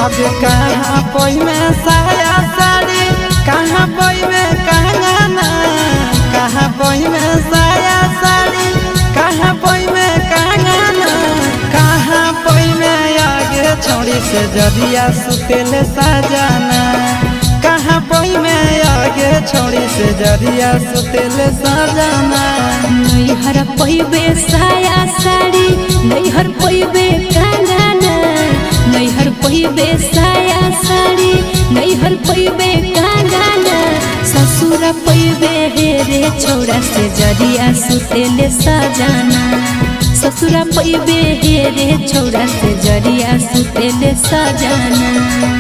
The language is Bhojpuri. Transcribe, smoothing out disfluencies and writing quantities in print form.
अब कहाँ पोई में साया साड़ी, कहाँ पोई में कंगना, कहाँ पोई में साया साड़ी, कहाँ पोई में कंगना, कहाँ पोई में आगे छोड़ी से जरिया सुतेले सजाना, कहाँ पोई में आगे छोड़ी से जरिया सुतेले सजाना। नैहर पोइबे साया साड़ी, नैहर पोइबे कंगना, नैहर पोइबे साया साड़ी, नैहर पोइबे कंगना, ससुर पोइबे हेरे छोड़ा से जरिया सुतेले सजाना, ससुर पोइबे हेरे छोड़ा से जरिया सुतेले सजाना।